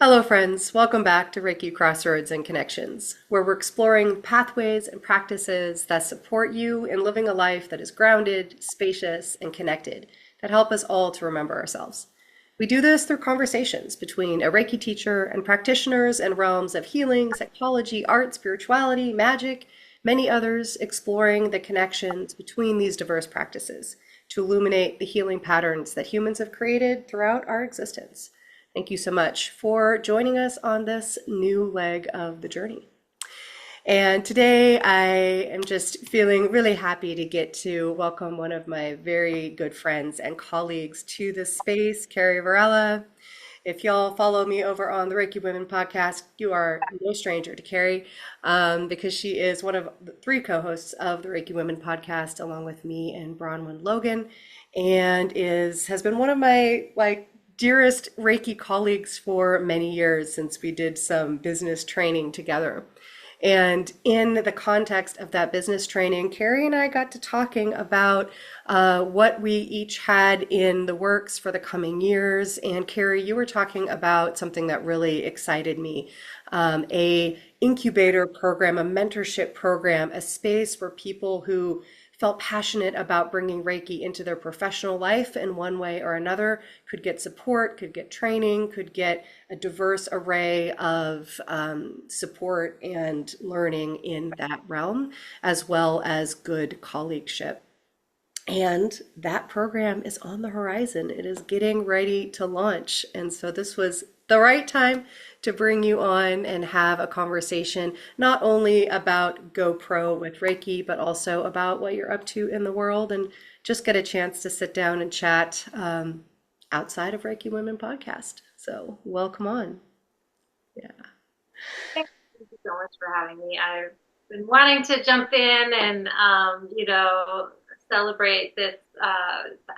Hello, friends. Welcome back to Reiki Crossroads and Connections, where we're exploring pathways and practices that support you in living a life that is grounded, spacious, and connected, that help us all to remember ourselves. We do this through conversations between a Reiki teacher and practitioners in realms of healing, psychology, art, spirituality, magic, many others, exploring the connections between these diverse practices to illuminate the healing patterns that humans have created throughout our existence. Thank you so much for joining us on this new leg of the journey. And today I am just feeling really happy to get to welcome one of my very good friends and colleagues to this space, Carrie Varela. If y'all follow me over on the Reiki Women Podcast, you are no stranger to Carrie, because she is one of the three co-hosts of the Reiki Women Podcast, along with me and Bronwyn Logan, and has been one of my dearest Reiki colleagues for many years since we did some business training together. And in the context of that business training, Carrie and I got to talking about what we each had in the works for the coming years. And Carrie, you were talking about something that really excited me, a incubator program, a mentorship program, a space where people who felt passionate about bringing Reiki into their professional life in one way or another could get support, could get training, could get a diverse array of support and learning in that realm, as well as good colleagueship. And that program is on the horizon. It is getting ready to launch. And so this was the right time to bring you on and have a conversation, not only about GoPro with Reiki, but also about what you're up to in the world and just get a chance to sit down and chat outside of Reiki Women Podcast. So welcome on. Yeah. Thank you so much for having me. I've been wanting to jump in and, celebrate this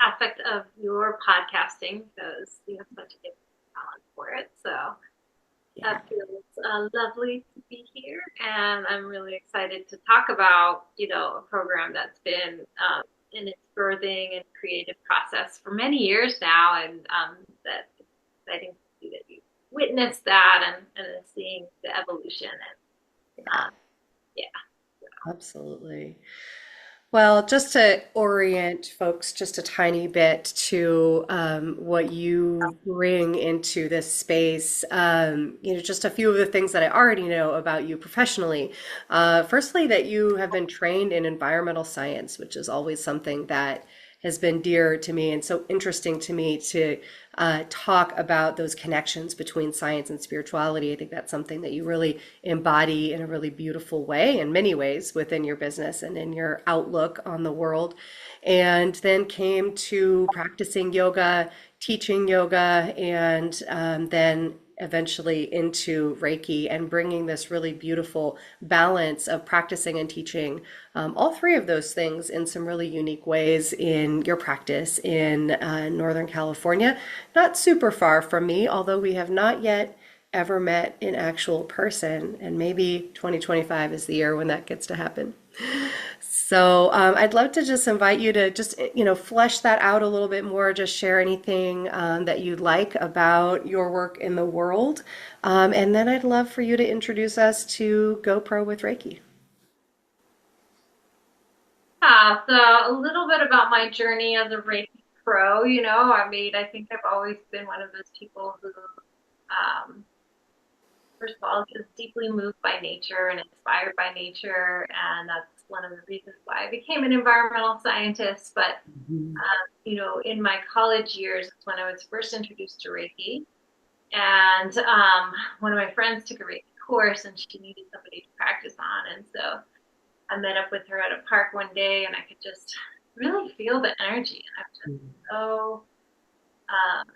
aspect of your podcasting because you have such a gift talent for it. So Yeah. that feels lovely to be here. And I'm really excited to talk about, a program that's been in its birthing and creative process for many years now. And that it's exciting to see that you witnessed that and seeing the evolution. Yeah, Yeah. absolutely. Well, just to orient folks just a tiny bit to what you bring into this space, just a few of the things that I already know about you professionally. Firstly, that you have been trained in environmental science, which is always something that has been dear to me and so interesting to me to talk about those connections between science and spirituality. I think that's something that you really embody in a really beautiful way in many ways within your business and in your outlook on the world. And then came to practicing yoga, teaching yoga, and then eventually into Reiki and bringing this really beautiful balance of practicing and teaching all three of those things in some really unique ways in your practice in Northern California. Not super far from me, although we have not yet ever met in actual person, and maybe 2025 is the year when that gets to happen. So I'd love to just invite you to just, flesh that out a little bit more, just share anything that you'd like about your work in the world. And then I'd love for you to introduce us to GoPro with Reiki. So a little bit about my journey as a Reiki pro, I think I've always been one of those people who, first of all, is deeply moved by nature and inspired by nature. And that's one of the reasons why I became an environmental scientist. But, Mhm. in my college years, it's when I was first introduced to Reiki. And one of my friends took a Reiki course and she needed somebody to practice on. And so I met up with her at a park one day and I could just really feel the energy. And I was just so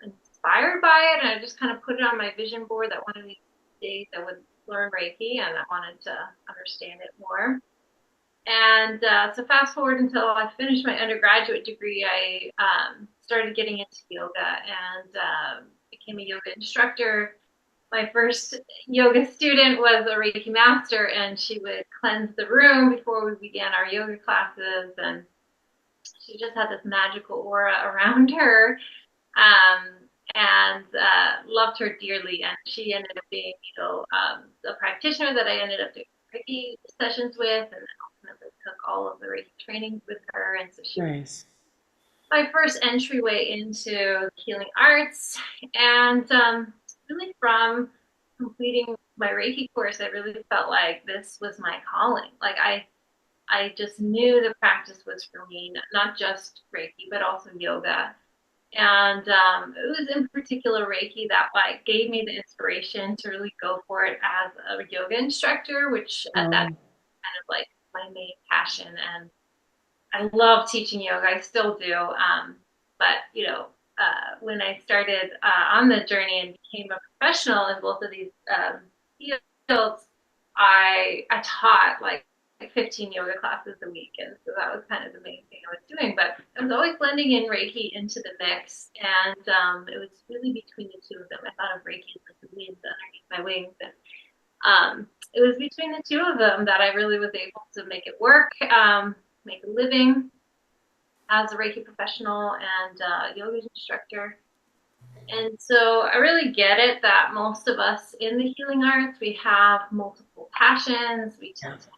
inspired by it. And I just kind of put it on my vision board that one of these days I would learn Reiki and I wanted to understand it more. And so fast forward until I finished my undergraduate degree, I started getting into yoga and became a yoga instructor. My first yoga student was a Reiki master, and she would cleanse the room before we began our yoga classes. And she just had this magical aura around her. Um, and loved her dearly. And she ended up being, a practitioner that I ended up doing Reiki sessions with, and then ultimately took all of the Reiki trainings with her. And so she was my first entryway into healing arts. And really from completing my Reiki course, I really felt like this was my calling. Like I just knew the practice was for me, not just Reiki, but also yoga. And it was in particular Reiki that like gave me the inspiration to really go for it as a yoga instructor, which at that time kind of like my main passion. And I love teaching yoga. I still do. But when I started on the journey and became a professional in both of these fields, I taught like 15 yoga classes a week, and so that was kind of the main thing I was doing. But I was always blending in Reiki into the mix, and it was really between the two of them. I thought of Reiki as like the wind underneath my wings, and it was between the two of them that I really was able to make it work, make a living as a Reiki professional and yoga instructor. And so I really get it that most of us in the healing arts, we have multiple passions. We tend to have,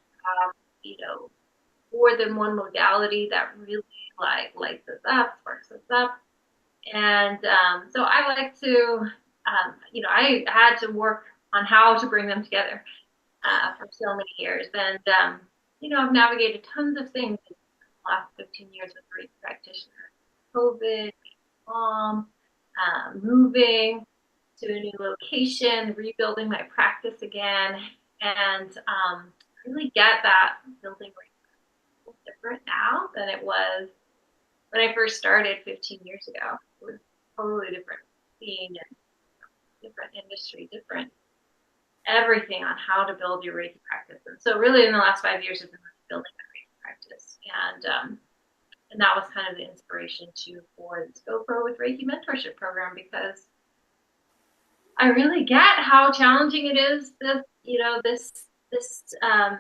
more than one modality that really like lights us up, sparks us up. And so I like to, I had to work on how to bring them together for so many years. And, I've navigated tons of things in the last 15 years with Reiki practitioner. COVID, mom, moving to a new location, rebuilding my practice again, and really get that building Reiki different now than it was when I first started 15 years ago. It was totally different scene and different industry, different everything on how to build your Reiki practice. And so really in the last 5 years, I've been building my Reiki practice. And that was kind of the inspiration for this GoPro with Reiki mentorship program, because I really get how challenging it is that,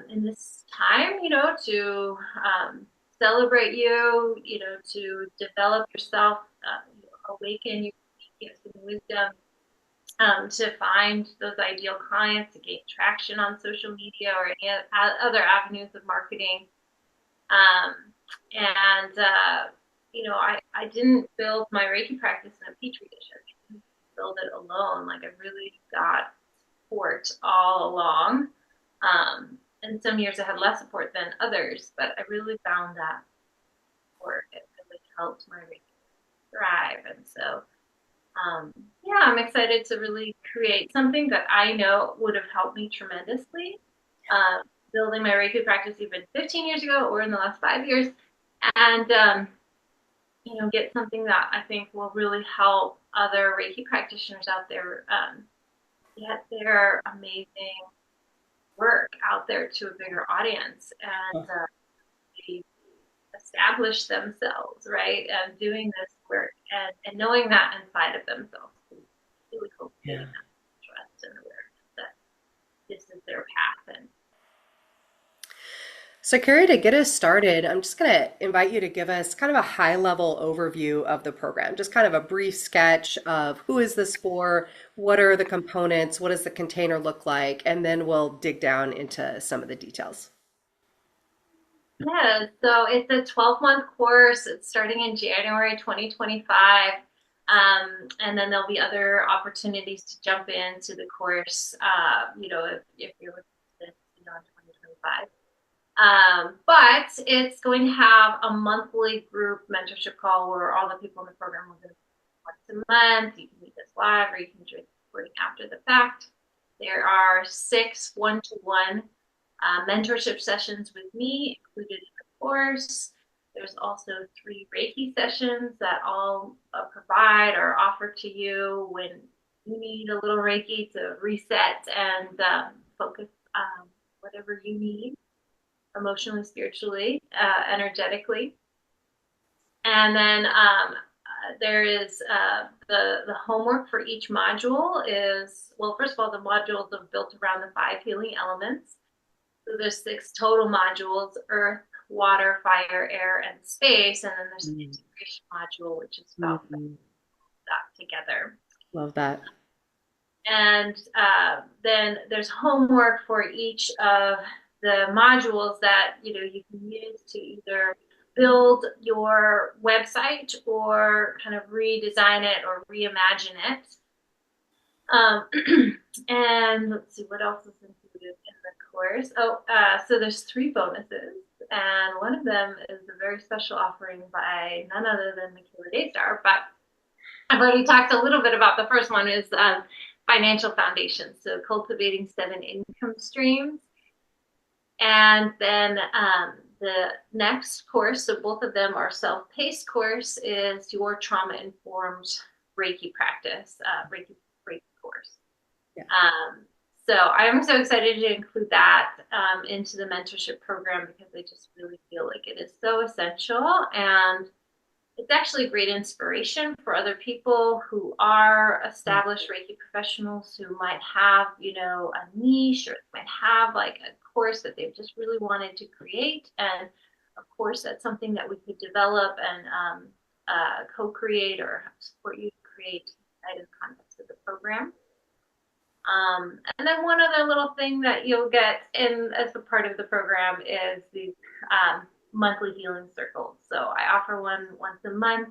in this time, to celebrate you, to develop yourself, awaken your gifts and wisdom, to find those ideal clients, to gain traction on social media or any other avenues of marketing. I didn't build my Reiki practice in a petri dish. I didn't build it alone. Like I really got support all along. And some years I had less support than others, but I really found that support. It really helped my Reiki thrive. And so, I'm excited to really create something that I know would have helped me tremendously. Building my Reiki practice even 15 years ago or in the last 5 years, and get something that I think will really help other Reiki practitioners out there get their amazing work out there to a bigger audience and establish themselves, right? And doing this work and knowing that inside of themselves, really cultivating that trust and awareness that this is their path. And So, Carrie, to get us started, I'm just going to invite you to give us kind of a high-level overview of the program, just kind of a brief sketch of who is this for, what are the components, what does the container look like, and then we'll dig down into some of the details. yeah, so it's a 12-month course. It's starting in January 2025. And then there'll be other opportunities to jump into the course, if you're looking beyond 2025. But it's going to have a monthly group mentorship call where all the people in the program will do once a month. You can meet us live or you can join the recording after the fact. There are 6 one-to-one mentorship sessions with me included in the course. There's also 3 Reiki sessions that I'll provide or offer to you when you need a little Reiki to reset and focus on whatever you need emotionally, spiritually, energetically. And then there is the homework for each module is, well, first of all, the modules are built around the 5 healing elements. So there's 6 total modules: earth, water, fire, air, and space. And then there's an integration module, which is about that together. Love that. And then there's homework for each of the modules that you can use to either build your website or kind of redesign it or reimagine it. And let's see what else is included in the course. So there's 3 bonuses, and one of them is a very special offering by none other than Michaela Daystar. But I've already talked a little bit about the first one is financial foundation. So cultivating 7 income streams. And then the next course, so both of them are self-paced course, is your trauma-informed Reiki practice, Reiki course. Yeah. So I'm so excited to include that into the mentorship program because I just really feel like it is so essential, and it's actually a great inspiration for other people who are established Reiki professionals who might have, a niche, or might have like a course that they've just really wanted to create. And of course, that's something that we could develop and co-create or support you to create inside of the context of the program. And then one other little thing that you'll get in as a part of the program is the monthly healing circles. So I offer one once a month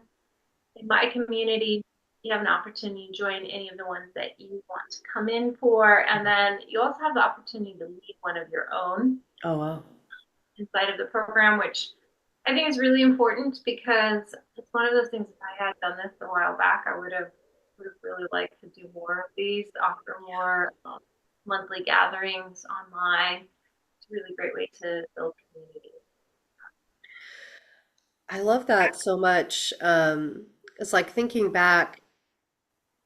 in my community. You have an opportunity to join any of the ones that you want to come in for. And then you also have the opportunity to lead one of your own. Oh, wow. Inside of the program, which I think is really important because it's one of those things. If I had done this a while back, I would have really liked to do more of these, offer more monthly gatherings online. It's a really great way to build community. I love that so much. It's like thinking back,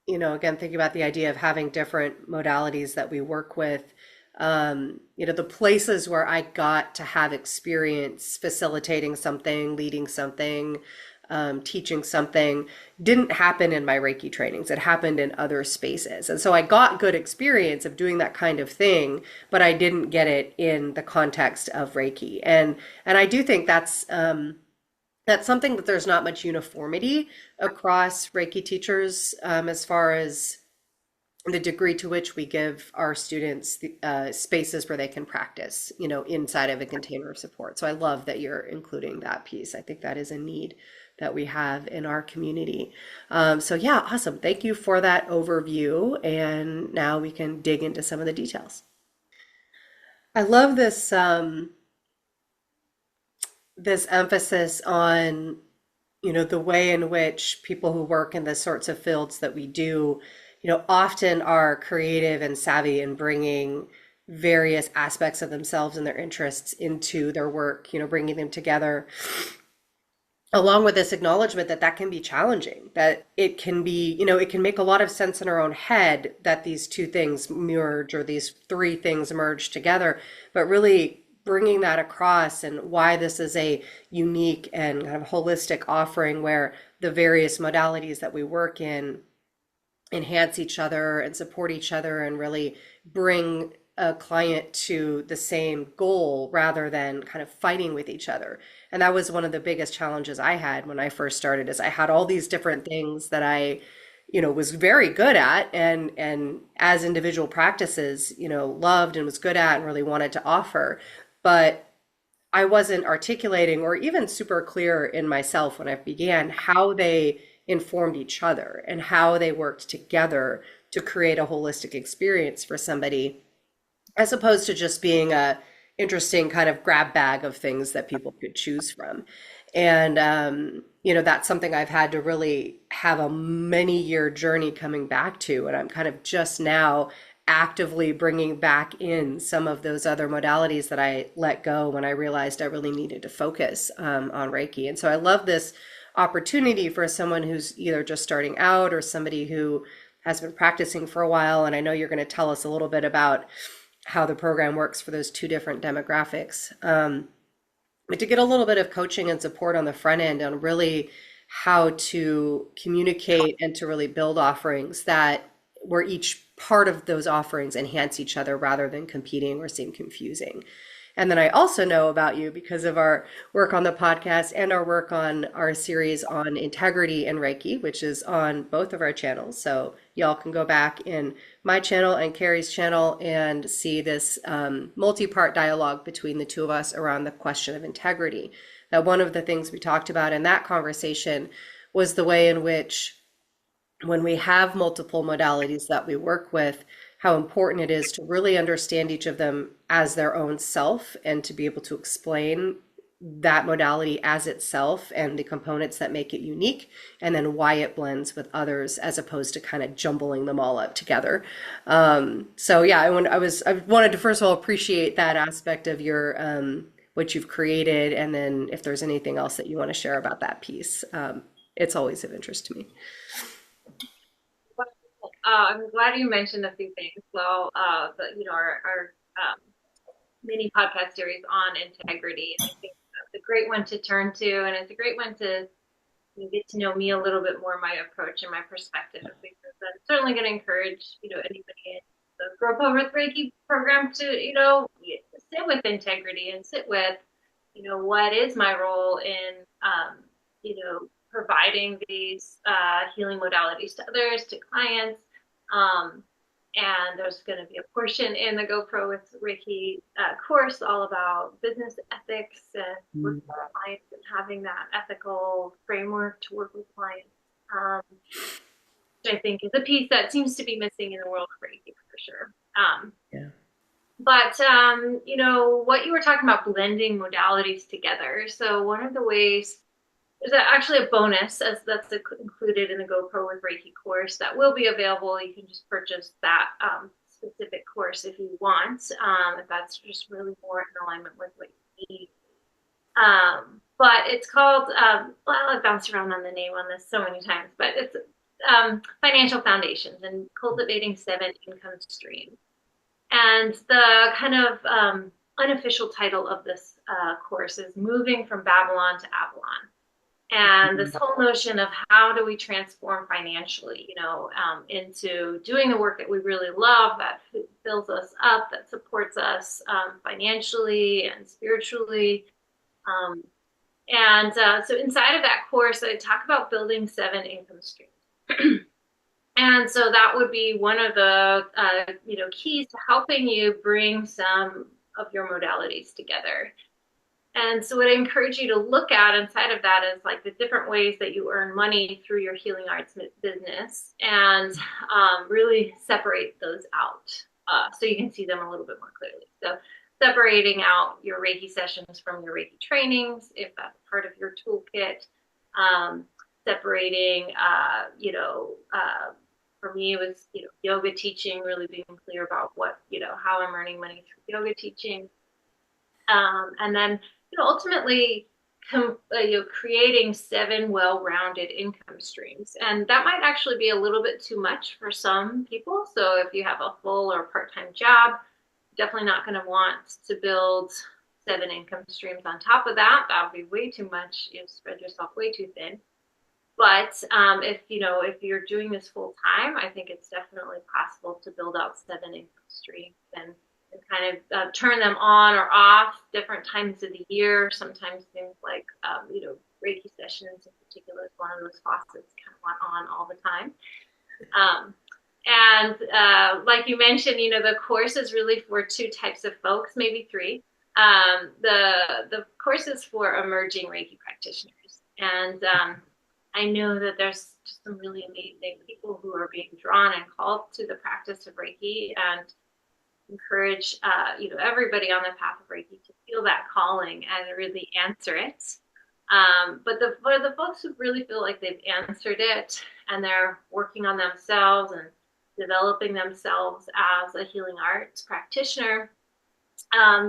again, thinking about the idea of having different modalities that we work with. The places where I got to have experience facilitating something, leading something, teaching something didn't happen in my Reiki trainings. It happened in other spaces. And so I got good experience of doing that kind of thing, but I didn't get it in the context of Reiki. And I do think that's something that there's not much uniformity across Reiki teachers, as far as the degree to which we give our students spaces where they can practice, inside of a container of support. So I love that you're including that piece. I think that is a need that we have in our community. So yeah, awesome. Thank you for that overview. And now we can dig into some of the details. I love this emphasis on, the way in which people who work in the sorts of fields that we do, often are creative and savvy in bringing various aspects of themselves and their interests into their work, bringing them together, along with this acknowledgement that that can be challenging, that it can be, it can make a lot of sense in our own head that these two things merge or these three things merge together, but really bringing that across and why this is a unique and kind of holistic offering where the various modalities that we work in enhance each other and support each other and really bring a client to the same goal rather than kind of fighting with each other. And that was one of the biggest challenges I had when I first started is I had all these different things that I was very good at and as individual practices, loved and was good at and really wanted to offer. But I wasn't articulating or even super clear in myself when I began how they informed each other and how they worked together to create a holistic experience for somebody, as opposed to just being a interesting kind of grab bag of things that people could choose from. And that's something I've had to really have a many year journey coming back to, and I'm kind of just now actively bringing back in some of those other modalities that I let go when I realized I really needed to focus on Reiki. And so I love this opportunity for someone who's either just starting out or somebody who has been practicing for a while. And I know you're going to tell us a little bit about how the program works for those two different demographics. But to get a little bit of coaching and support on the front end on really how to communicate and to really build offerings that where each part of those offerings enhance each other rather than competing or seem confusing. And then I also know about you because of our work on the podcast and our work on our series on integrity and Reiki, which is on both of our channels. So y'all can go back in my channel and Carrie's channel and see this multi-part dialogue between the two of us around the question of integrity. That one of the things we talked about in that conversation was the way in which when we have multiple modalities that we work with, how important it is to really understand each of them as their own self and to be able to explain that modality as itself and the components that make it unique, and then why it blends with others as opposed to kind of jumbling them all up together. So yeah, I wanted to first of all appreciate that aspect of your what you've created, and then if there's anything else that you want to share about that piece, it's always of interest to me. I'm glad you mentioned a few things. Well, our mini podcast series on integrity. I think that's a great one to turn to, and it's a great one to get to know me a little bit more, my approach and my perspective, because I'm certainly going to encourage, anybody in the Grow Up with Reiki program to, sit with integrity and sit with, what is my role in, providing these healing modalities to others, to clients. And there's going to be a portion in the GoPro with Reiki course all about business ethics and working with clients and having that ethical framework to work with clients, which I think is a piece that seems to be missing in the world of Reiki for sure. Yeah. But, what you were talking about, blending modalities together. So one of the ways, there's actually a bonus that's included in the GoPro with Reiki course that will be available. You can just purchase that specific course if you want, if that's just really more in alignment with what you need. But it's called, I've bounced around on the name on this so many times, but it's Financial Foundations and Cultivating 7 Income Streams. And the kind of unofficial title of this course is Moving from Babylon to Avalon. And this whole notion of how do we transform financially, into doing the work that we really love, that fills us up, that supports us financially and spiritually. So inside of that course, I talk about building 7 income streams. And so that would be one of the, keys to helping you bring some of your modalities together. And so what I encourage you to look at inside of that is like the different ways that you earn money through your healing arts business, and really separate those out so you can see them a little bit more clearly. So separating out your Reiki sessions from your Reiki trainings, if that's part of your toolkit, separating, for me, it was, yoga teaching, really being clear about what, how I'm earning money through yoga teaching. And then, ultimately, creating 7 well-rounded income streams. And that might actually be a little bit too much for some people. So if you have a full or part-time job, definitely not going to want to build 7 income streams on top of that. That would be way too much. You spread yourself way too thin. But if you're doing this full time, I think it's definitely possible to build out 7 income streams and kind of turn them on or off different times of the year. Sometimes things like Reiki sessions in particular is one of those faucets kind of want on all the time. Like you mentioned, the course is really for 2 types of folks, maybe 3. The course is for emerging Reiki practitioners, and I know that there's just some really amazing people who are being drawn and called to the practice of Reiki, and encourage everybody on the path of Reiki to feel that calling and really answer it. But for the folks who really feel like they've answered it and they're working on themselves and developing themselves as a healing arts practitioner,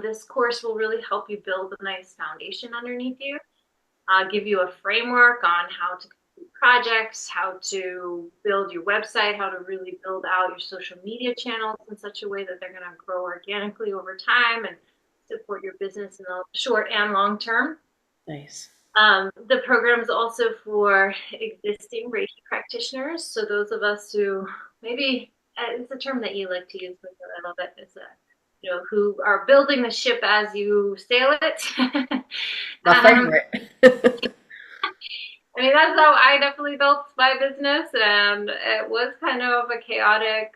this course will really help you build a nice foundation underneath you, give you a framework on how to complete projects, how to build your website, how to really build out your social media channels in such a way that they're going to grow organically over time and support your business in the short and long term. Nice. The program is also for existing Reiki practitioners. So those of us who maybe, it's a term that you like to use, but I love it, is who are building the ship as you sail it. My favorite. I mean, that's how I definitely built my business, and it was kind of a chaotic,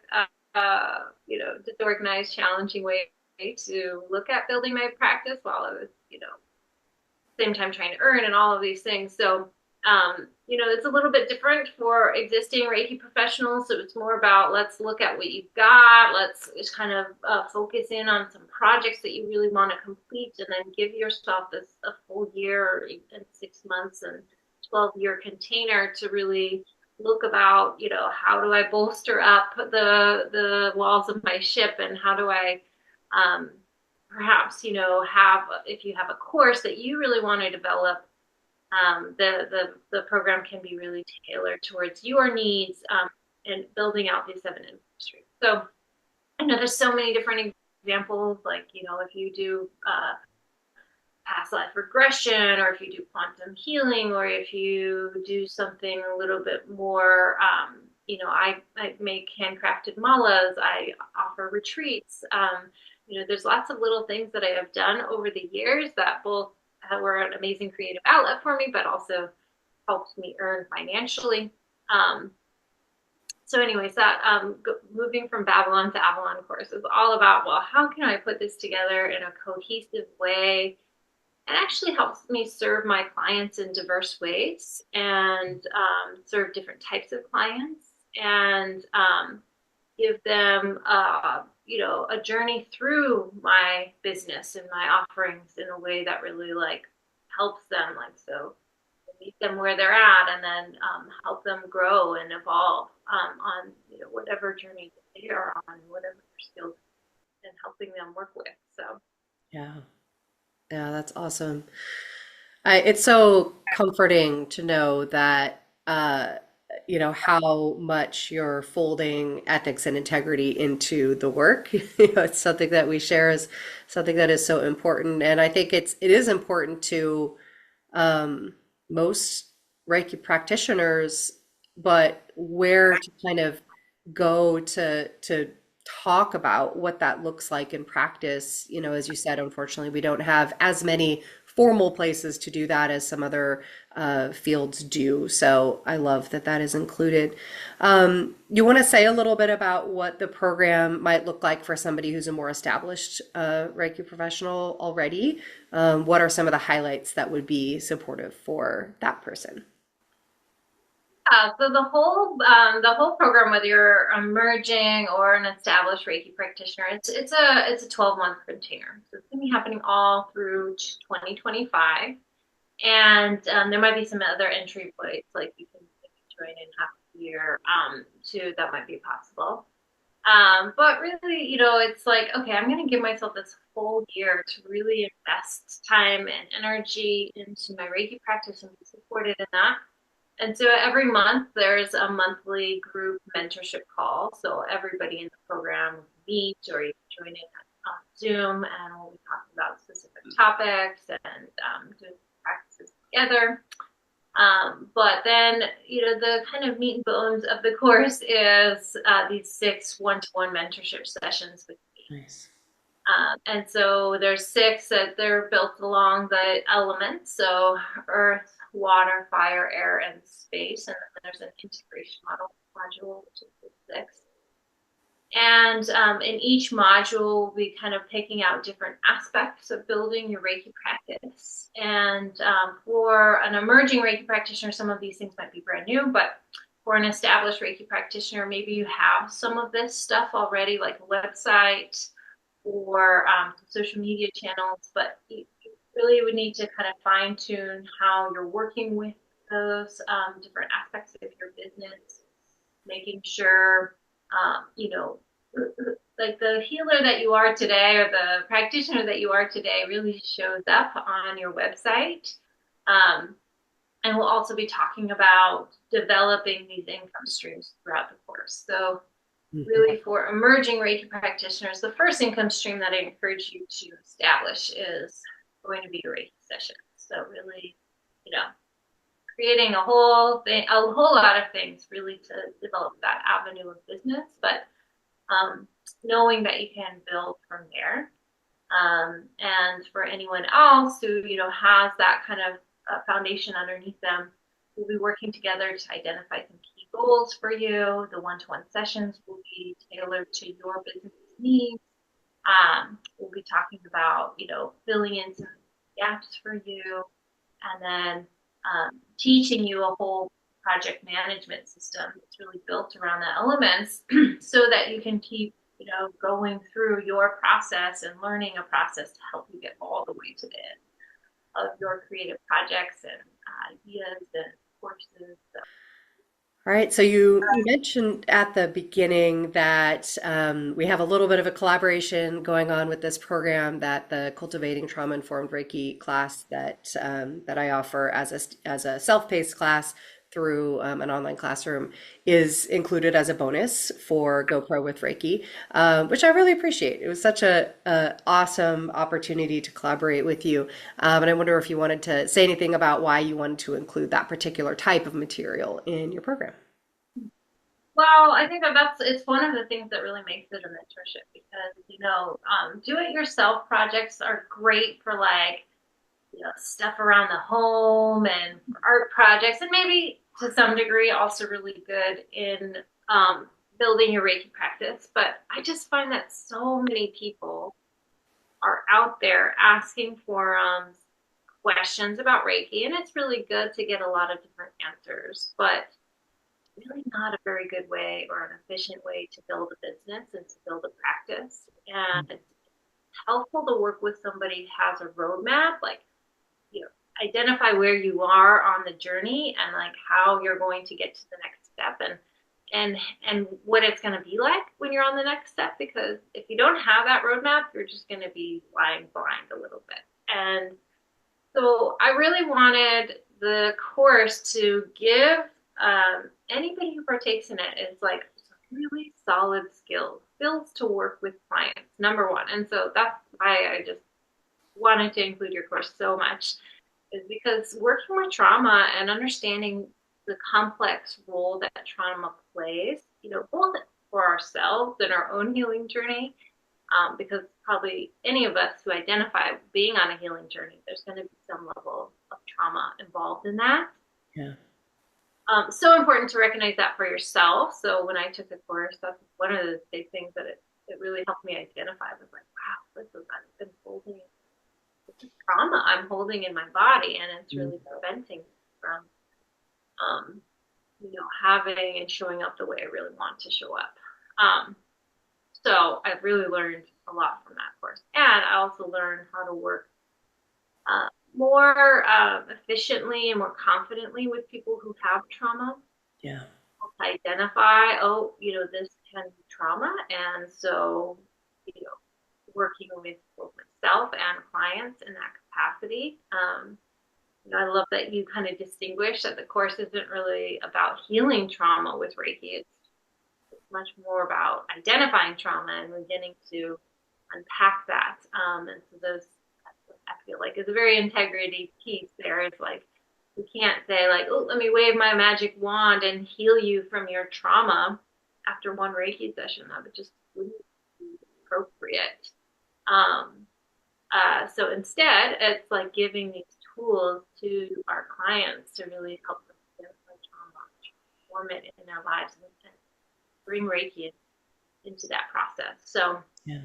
disorganized, challenging way to look at building my practice while I was, same time trying to earn and all of these things. So, it's a little bit different for existing Reiki professionals. So it's more about let's look at what you've got. Let's just kind of focus in on some projects that you really want to complete, and then give yourself a full year and 6 months and 12-year container to really look about, how do I bolster up the walls of my ship, and how do I perhaps, have, if you have a course that you really want to develop, the program can be really tailored towards your needs, and building out these 7 income streams. So I know there's so many different examples, like, if you do past life regression, or if you do quantum healing, or if you do something a little bit more, I make handcrafted malas, I offer retreats. There's lots of little things that I have done over the years that both were an amazing creative outlet for me, but also helped me earn financially. So anyways, that moving from Babylon to Avalon course is all about, well, how can I put this together in a cohesive way? It actually helps me serve my clients in diverse ways, and serve different types of clients, and give them, a journey through my business and my offerings in a way that really helps them, so meet them where they're at, and then help them grow and evolve on whatever journey they are on, whatever their skills, and helping them work with. So Yeah. Yeah, that's awesome. It's so comforting to know that, how much you're folding ethics and integrity into the work. It's something that we share as something that is so important. And I think it is important to most Reiki practitioners, but where to kind of go to talk about what that looks like in practice. As you said, unfortunately, we don't have as many formal places to do that as some other fields do. So I love that that is included. You want to say a little bit about what the program might look like for somebody who's a more established Reiki professional already? What are some of the highlights that would be supportive for that person? so the whole program, whether you're emerging or an established Reiki practitioner, it's a 12-month container. So it's going to be happening all through 2025, and there might be some other entry points, like you can join in half a year, too. That might be possible. But really, it's like, okay, I'm going to give myself this whole year to really invest time and energy into my Reiki practice and be supported in that. And so every month there's a monthly group mentorship call. So everybody in the program will meet, or you can join in on Zoom, and we'll be talking about specific topics and doing practices together. But then, the kind of meat and bones of the course is these 6 one-to-one mentorship sessions with me. Nice. And so there's 6 that they're built along the elements. So earth, water, fire, air, and space. And then there's an integration module, which is the 6th. And in each module, we'll be kind of picking out different aspects of building your Reiki practice. And for an emerging Reiki practitioner, some of these things might be brand new, but for an established Reiki practitioner, maybe you have some of this stuff already, like a website or social media channels, but you really would need to kind of fine tune how you're working with those different aspects of your business, making sure, like the healer that you are today, or the practitioner that you are today, really shows up on your website. And we'll also be talking about developing these income streams throughout the course. So really, for emerging Reiki practitioners, the first income stream that I encourage you to establish is going to be your Reiki session. So really, creating a whole lot of things really to develop that avenue of business. But knowing that you can build from there. And for anyone else who, has that kind of foundation underneath them, we'll be working together to identify some key goals for you. The one-to-one sessions will be tailored to your business needs. We'll be talking about, filling in some gaps for you, and then teaching you a whole project management system that's really built around the elements so that you can keep going through your process and learning a process to help you get all the way to the end of your creative projects and ideas and courses. So, All right, so you mentioned at the beginning that we have a little bit of a collaboration going on with this program, that the Cultivating Trauma-Informed Reiki class that I offer as a self-paced class through an online classroom is included as a bonus for GoPro with Reiki, which I really appreciate. It was such a awesome opportunity to collaborate with you, and I wonder if you wanted to say anything about why you wanted to include that particular type of material in your program. well, I think it's one of the things that really makes it a mentorship because do-it-yourself projects are great for like stuff around the home and art projects, and maybe to some degree also really good in building your Reiki practice. But I just find that so many people are out there asking forums questions about Reiki, and it's really good to get a lot of different answers, but really not a very good way or an efficient way to build a business and to build a practice. And it's helpful to work with somebody who has a roadmap, like identify where you are on the journey and like how you're going to get to the next step, and what it's going to be like when you're on the next step, because if you don't have that roadmap, you're just going to be flying blind a little bit. And so I really wanted the course to give anybody who partakes in it is like really solid skills to work with clients, number one. And so that's why I just wanted to include your course so much, is because working with trauma and understanding the complex role that trauma plays, both for ourselves in our own healing journey, because probably any of us who identify being on a healing journey, there's going to be some level of trauma involved in that. Yeah. So important to recognize that for yourself. So when I took the course, that's one of the big things that it really helped me identify, was like, wow, this is, I've been holding trauma I'm holding in my body, and it's really preventing me from, having and showing up the way I really want to show up. So I've really learned a lot from that course, and I also learned how to work more efficiently and more confidently with people who have trauma. Yeah. Identify, this can be trauma, and so working with both myself and clients in that capacity. I love that you kind of distinguish that the course isn't really about healing trauma with Reiki. It's much more about identifying trauma and beginning to unpack that. And so I feel like is a very integrity piece there. It's like, you can't say like, oh, let me wave my magic wand and heal you from your trauma after one Reiki session. That would just wouldn't be appropriate. So instead, it's like giving these tools to our clients to really help them identify trauma, transform it in their lives, and bring Reiki into that process. So Yeah.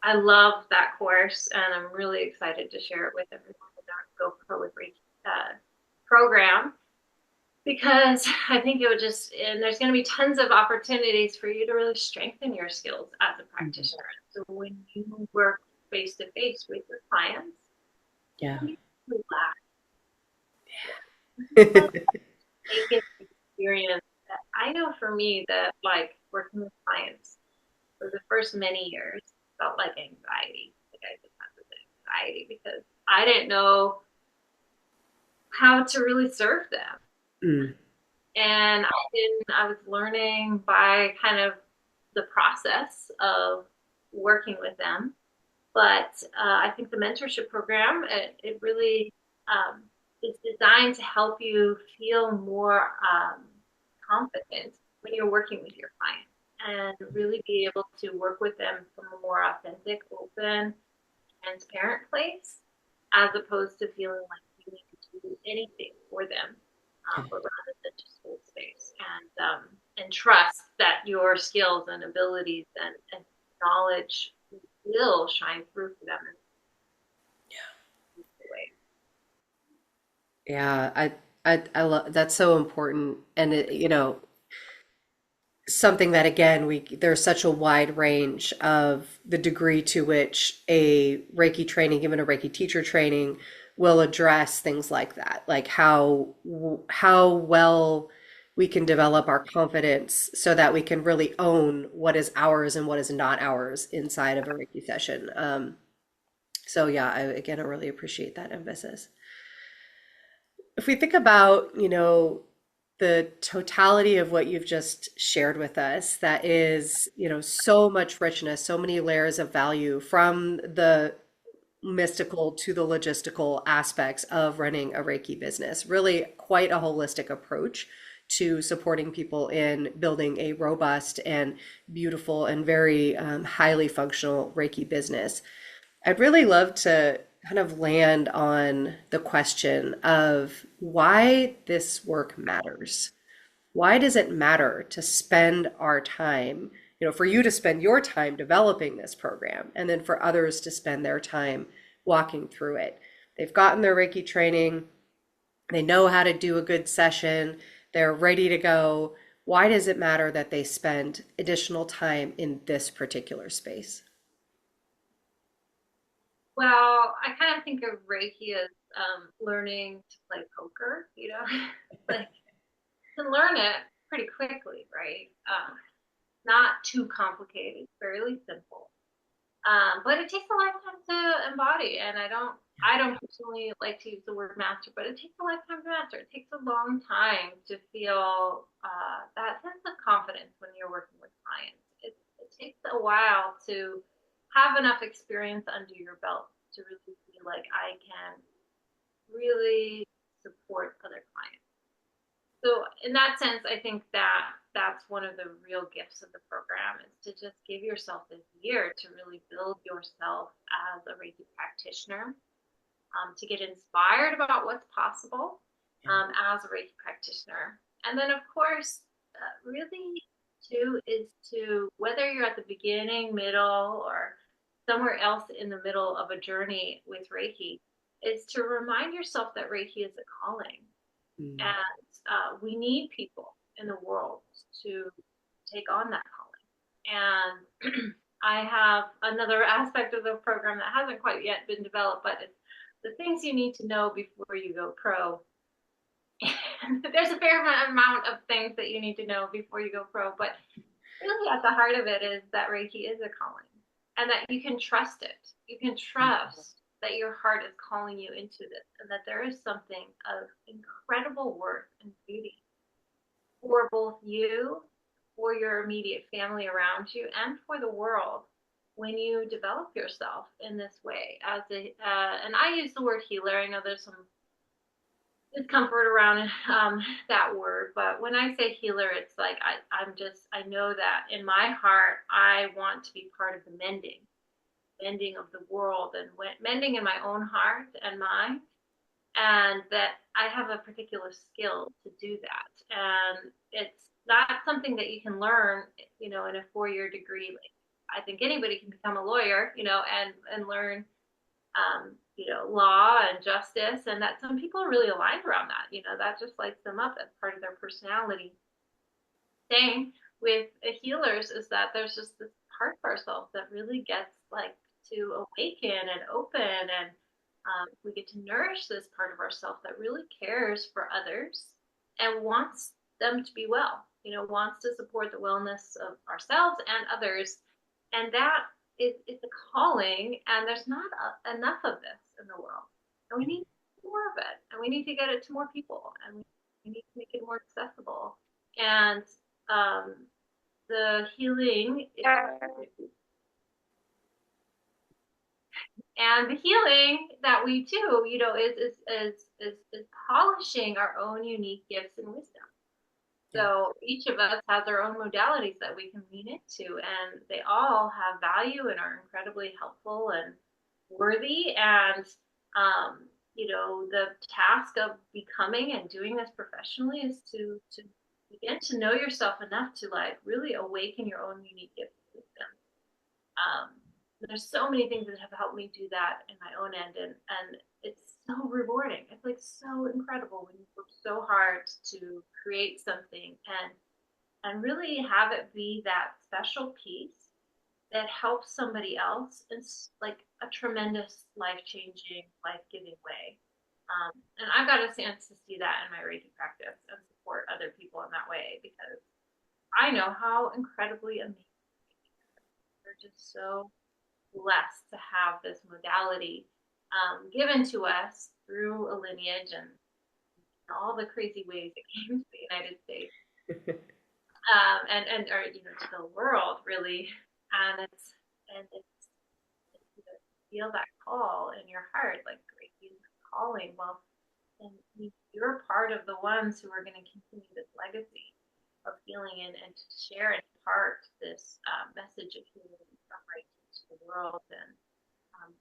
I love that course, and I'm really excited to share it with everyone in our GoPro with Reiki program, because I think it would and there's going to be tons of opportunities for you to really strengthen your skills as a practitioner. So when you work face to face with your clients, Yeah. you relax. Yeah. Make it an experience that I know for me that like working with clients for the first many years felt like anxiety. Like I just had this anxiety because I didn't know how to really serve them. Mm. And I was learning by kind of the process of working with them. But I think the mentorship program, it really is designed to help you feel more confident when you're working with your clients. and really be able to work with them from a more authentic, open, transparent place, as opposed to feeling like you need to do anything for them, but rather than just hold space and trust that your skills and abilities and knowledge will shine through for them in a way. Yeah, I love that's so important. And something that again, there's such a wide range of the degree to which a Reiki training, even a Reiki teacher training, will address things like that, like how well we can develop our confidence so that we can really own what is ours and what is not ours inside of a Reiki session. So yeah, again, I really appreciate that emphasis. If we think about, the totality of what you've just shared with us, that is, so much richness, so many layers of value from the mystical to the logistical aspects of running a Reiki business. Really quite a holistic approach to supporting people in building a robust and beautiful and very highly functional Reiki business. I'd really love to kind of land on the question of why this work matters. Why does it matter to spend our time, for you to spend your time developing this program and then for others to spend their time walking through it? They've gotten their Reiki training, they know how to do a good session, they're ready to go. Why does it matter that they spend additional time in this particular space? Well, I kind of think of Reiki as learning to play poker, like you can learn it pretty quickly, right? Not too complicated, fairly simple. But it takes a lifetime to embody, and I don't personally like to use the word master, but it takes a lifetime to master. It takes a long time to feel that sense of confidence when you're working with clients. It takes a while to have enough experience under your belt to really feel like I can really support other clients. So in that sense, I think that that's one of the real gifts of the program is to just give yourself this year to really build yourself as a Reiki practitioner, to get inspired about what's possible as a Reiki practitioner. And then, of course, really too is to, whether you're at the beginning, middle, or somewhere else in the middle of a journey with Reiki, is to remind yourself that Reiki is a calling. Mm. And we need people in the world to take on that calling. And I have another aspect of the program that hasn't quite yet been developed, but it's the things you need to know before you go pro. There's a fair amount of things that you need to know before you go pro, but really at the heart of it is that Reiki is a calling and that you can trust it. You can trust that your heart is calling you into this and that there is something of incredible worth and beauty for both you, for your immediate family around you, and for the world when you develop yourself in this way. And I use the word healer. I know there's some discomfort around that word, but when I say healer, it's like I know that in my heart I want to be part of the mending of the world and mending in my own heart and mind, and that I have a particular skill to do that. And it's not something that you can learn, in a 4-year degree. Like, I think anybody can become a lawyer, and learn, law and justice, and that some people are really aligned around that. That just lights them up as part of their personality. Thing with healers is that there's just this part of ourselves that really gets like to awaken and open, and we get to nourish this part of ourselves that really cares for others and wants them to be well, wants to support the wellness of ourselves and others. And that is a calling, and there's not enough of this in the world. And we need more of it, and we need to get it to more people, and we need to make it more accessible. And um, the healing and the healing that we do, is polishing our own unique gifts and wisdom. Yeah. So each of us has our own modalities that we can lean into, and they all have value and are incredibly helpful and worthy. And the task of becoming and doing this professionally is to begin to know yourself enough to like really awaken your own unique gifts. um, there's so many things that have helped me do that in my own end, and it's so rewarding. It's like so incredible when you work so hard to create something and really have it be that special piece that helps somebody else in like a tremendous life-changing, life-giving way. And I've got a chance to see that in my Reiki practice and support other people in that way because I know how incredibly amazing they're just so blessed to have this modality given to us through a lineage and all the crazy ways it came to the United States, and or to the world really, and it's feel that call in your heart, like Reiki calling. Well, and you're part of the ones who are going to continue this legacy of healing and to share and impart this message of healing from Reiki to the world. And um,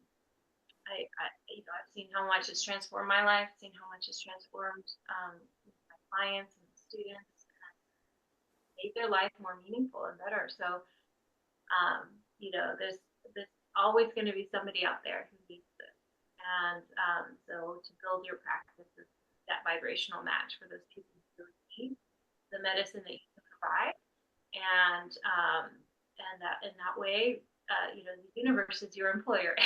I've seen how much it's transformed my life, seen how much it's transformed my clients and students, and made their life more meaningful and better. So, there's always going to be somebody out there who needs this. And so to build your practice is that vibrational match for those people who really need the medicine that you can provide. And that in that way, the universe is your employer.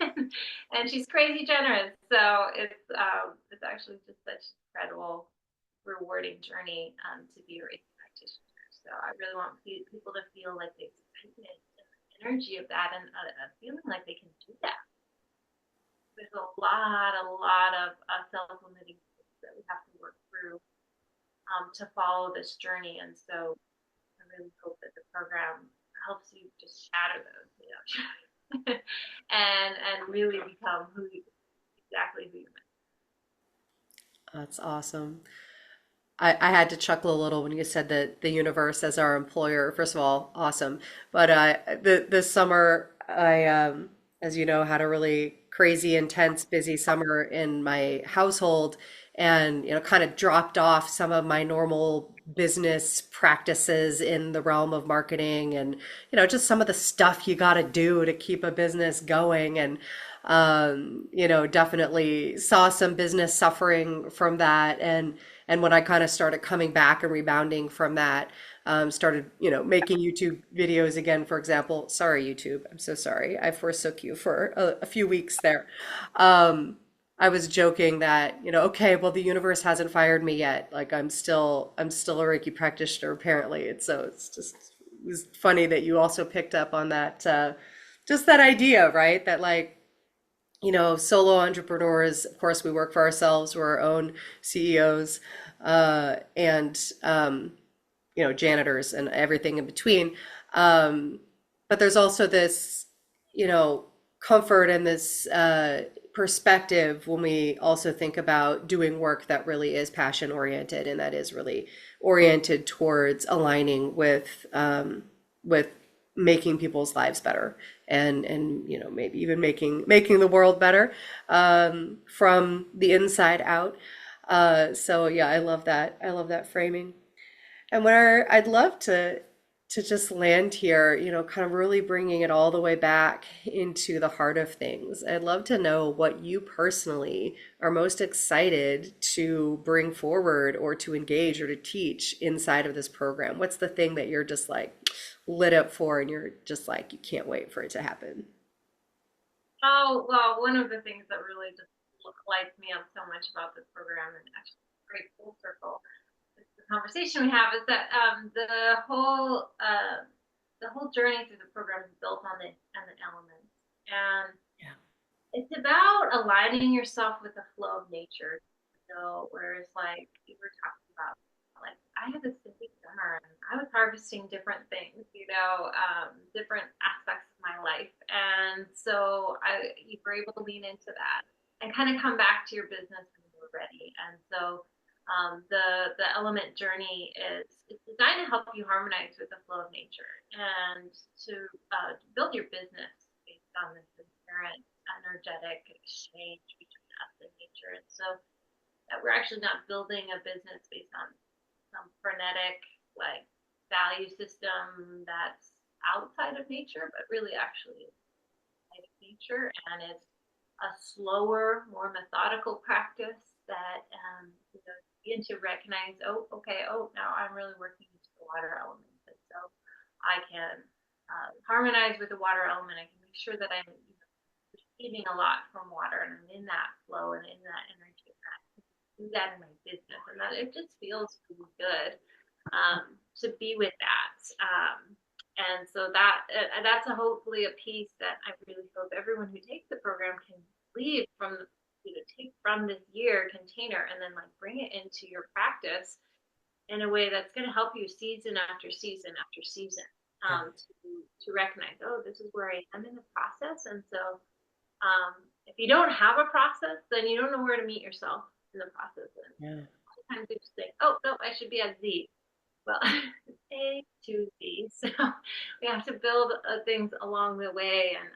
And she's crazy generous. So it's actually just such an incredible, rewarding journey to be a Reiki practitioner. So I really want people to feel like the excitement and the energy of that, and feeling like they can do that. There's a lot of self-limiting things that we have to work through to follow this journey. And so I really hope that the program helps you just shatter those, and really become exactly who you're meant. That's awesome. I had to chuckle a little when you said that the universe as our employer. First of all, awesome. But this summer, as you know, had a really crazy, intense, busy summer in my household, and kind of dropped off some of my normal business practices in the realm of marketing, and just some of the stuff you got to do to keep a business going, and definitely saw some business suffering from that, and when I kind of started coming back and rebounding from that, started, making YouTube videos again, for example. Sorry, YouTube. I'm so sorry. I forsook you for a few weeks there. Um, I was joking that, okay, well, the universe hasn't fired me yet. Like I'm still a Reiki practitioner, apparently. And so it was funny that you also picked up on that, just that idea, right? That like, solo entrepreneurs, of course, we work for ourselves, we're our own CEOs, and janitors and everything in between. Um, but there's also this, you know, comfort and this perspective when we also think about doing work that really is passion oriented and that is really oriented towards aligning with making people's lives better, and maybe even making the world better, from the inside out. So yeah, I love that framing. And where I'd love to just land here, kind of really bringing it all the way back into the heart of things. I'd love to know what you personally are most excited to bring forward or to engage or to teach inside of this program. What's the thing that you're just like lit up for and you're just like you can't wait for it to happen? Oh, well, one of the things that really just lights me up so much about this program, and actually great full circle, is the conversation we have, is that the whole journey through the program is built on the elements, and Yeah. it's about aligning yourself with the flow of nature. So, whereas like you were talking about, like I had this busy summer and I was harvesting different things, different aspects of my life, and so you were able to lean into that and kind of come back to your business when you were ready. And so The element journey is it's designed to help you harmonize with the flow of nature and to build your business based on this inherent energetic exchange between us and nature. And so that we're actually not building a business based on some frenetic like value system that's outside of nature, but really actually inside of nature. And it's a slower, more methodical practice that begin to recognize, oh, okay, oh, now I'm really working into the water element. And so I can harmonize with the water element. I can make sure that I'm receiving a lot from water and I'm in that flow and in that energy. And I can do that in my business. And that it just feels really good to be with that. And so that's hopefully a piece that I really hope everyone who takes the program can leave from, take from this year container and then like bring it into your practice in a way that's going to help you season after season after season to recognize, oh, this is where I am in the process. And so if you don't have a process, then you don't know where to meet yourself in the process. And sometimes you just think, oh, no, I should be at Z. Well, A to Z. So we have to build things along the way, and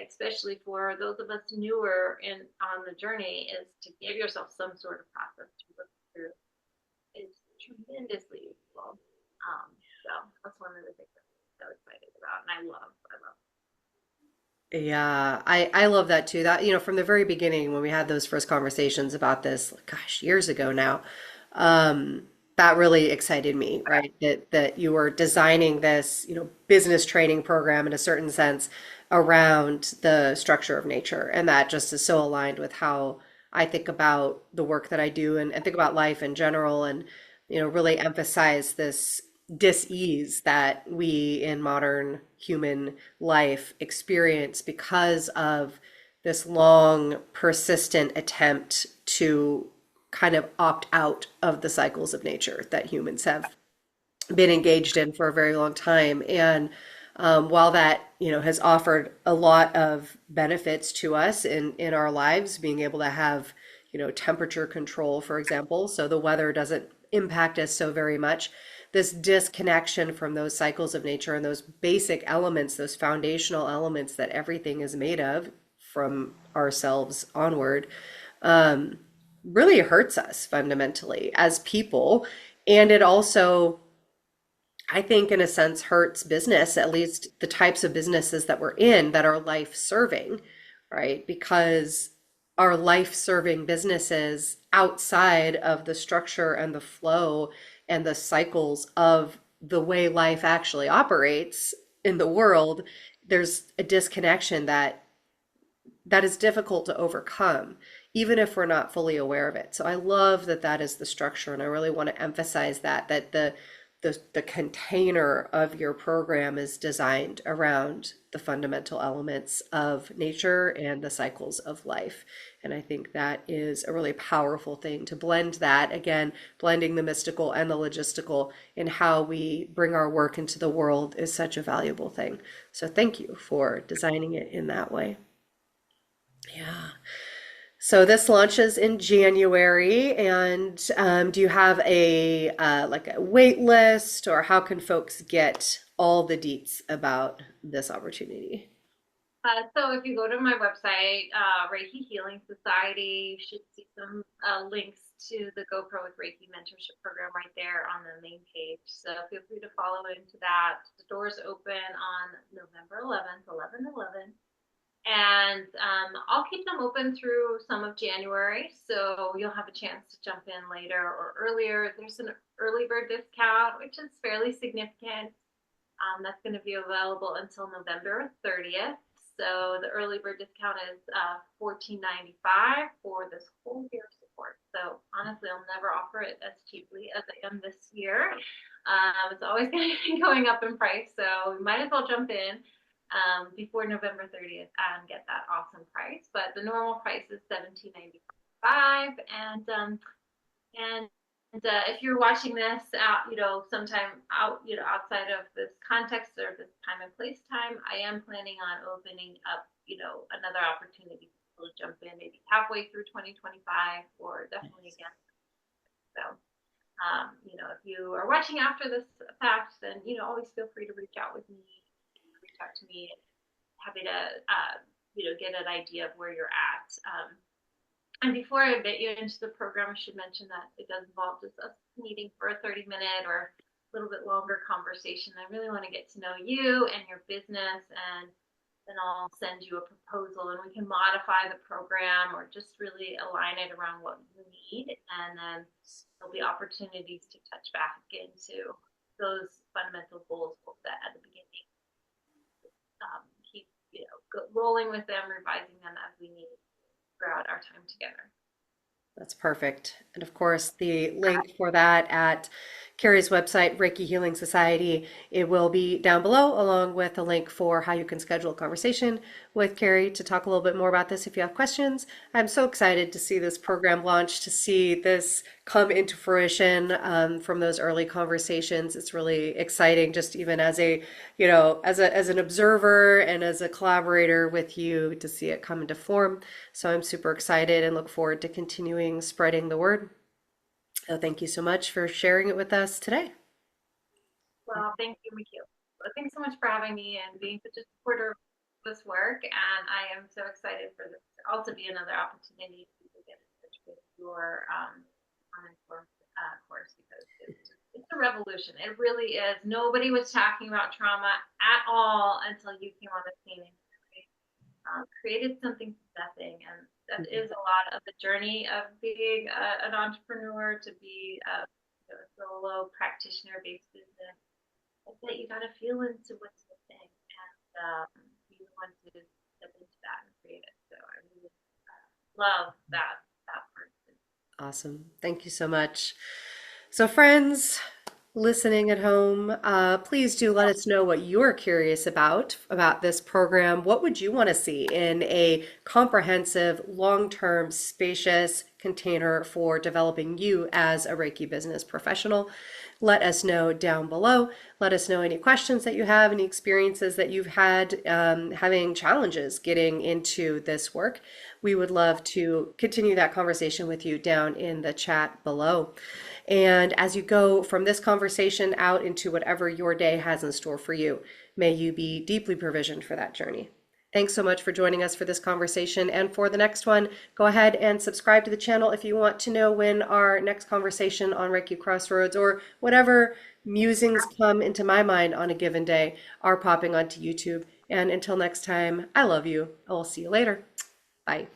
especially for those of us newer on the journey, is to give yourself some sort of process to look through. It's tremendously useful. So that's one of the things I'm so excited about, and I love. Yeah, I love that too. That, from the very beginning when we had those first conversations about this, gosh, years ago now, that really excited me, right? That you were designing this, business training program in a certain sense around the structure of nature. And that just is so aligned with how I think about the work that I do and think about life in general and, really emphasize this dis-ease that we in modern human life experience because of this long, persistent attempt to kind of opt out of the cycles of nature that humans have been engaged in for a very long time. And while that, has offered a lot of benefits to us in our lives, being able to have, temperature control, for example, so the weather doesn't impact us so very much. This disconnection from those cycles of nature and those basic elements, those foundational elements that everything is made of from ourselves onward, really hurts us fundamentally as people. And it also, I think, in a sense, hurts business, at least the types of businesses that we're in that are life serving, right? Because our life serving businesses outside of the structure and the flow and the cycles of the way life actually operates in the world, there's a disconnection that is difficult to overcome, even if we're not fully aware of it. So I love that that is the structure, and I really want to emphasize that the container of your program is designed around the fundamental elements of nature and the cycles of life. And I think that is a really powerful thing to blend that, again, blending the mystical and the logistical in how we bring our work into the world is such a valuable thing. So thank you for designing it in that way. Yeah. So this launches in January, and do you have a like a wait list, or how can folks get all the deets about this opportunity? So if you go to my website, Reiki Healing Society, you should see some links to the GoPro with Reiki mentorship program right there on the main page. So feel free to follow into that. The doors open on November 11th, 11/11. And I'll keep them open through some of January, so you'll have a chance to jump in later or earlier. There's an early bird discount, which is fairly significant. That's going to be available until November 30th. So the early bird discount is $14.95 for this whole year of support. So honestly, I'll never offer it as cheaply as I am this year. It's always going to be going up in price, so we might as well jump in before November 30th and get that awesome price. But the normal price is $17.95, and if you're watching this out, sometime out, outside of this context or this time and place time, I am planning on opening up, another opportunity to jump in maybe halfway through 2025 or definitely again So, if you are watching after this fact, then, always feel free to reach out with me, reach out to me. Happy to, get an idea of where you're at. And before I get you into the program, I should mention that it does involve just us meeting for a 30-minute or a little bit longer conversation. I really want to get to know you and your business, and then I'll send you a proposal and we can modify the program or just really align it around what you need. And then there'll be opportunities to touch back into those fundamental goals we'll set at the beginning. Keep rolling with them, revising them as we need throughout our time together. That's perfect. And of course, the link for that at Carrie's website, Reiki Healing Society, it will be down below, along with a link for how you can schedule a conversation with Carrie to talk a little bit more about this if you have questions. I'm so excited to see this program launch, to see this come into fruition from those early conversations. It's really exciting, just even as as an observer and as a collaborator with you, to see it come into form. So I'm super excited and look forward to continuing spreading the word. So thank you so much for sharing it with us today. Well, thank you, Mikhail. Thanks so much for having me and being such a supporter of this work. And I am so excited for this to also be another opportunity to get in touch with your uninformed course, because it's a revolution. It really is. Nobody was talking about trauma at all until you came on the scene and created something possessing. And that is a lot of the journey of being an entrepreneur, to be a solo practitioner-based business. It's that you got to feel into what's missing and be the one to step into that and create it. So I really love that part. Awesome. Thank you so much. So friends listening at home, please do let us know what you're curious about this program. What would you want to see in a comprehensive, long-term, spacious container for developing you as a Reiki business professional? Let us know down below. Let us know any questions that you have, any experiences that you've had having challenges getting into this work. We would love to continue that conversation with you down in the chat below. And as you go from this conversation out into whatever your day has in store for you, may you be deeply provisioned for that journey. Thanks so much for joining us for this conversation. And for the next one, go ahead and subscribe to the channel if you want to know when our next conversation on Reiki Crossroads, or whatever musings come into my mind on a given day, are popping onto YouTube. And until next time, I love you. I will see you later. Bye.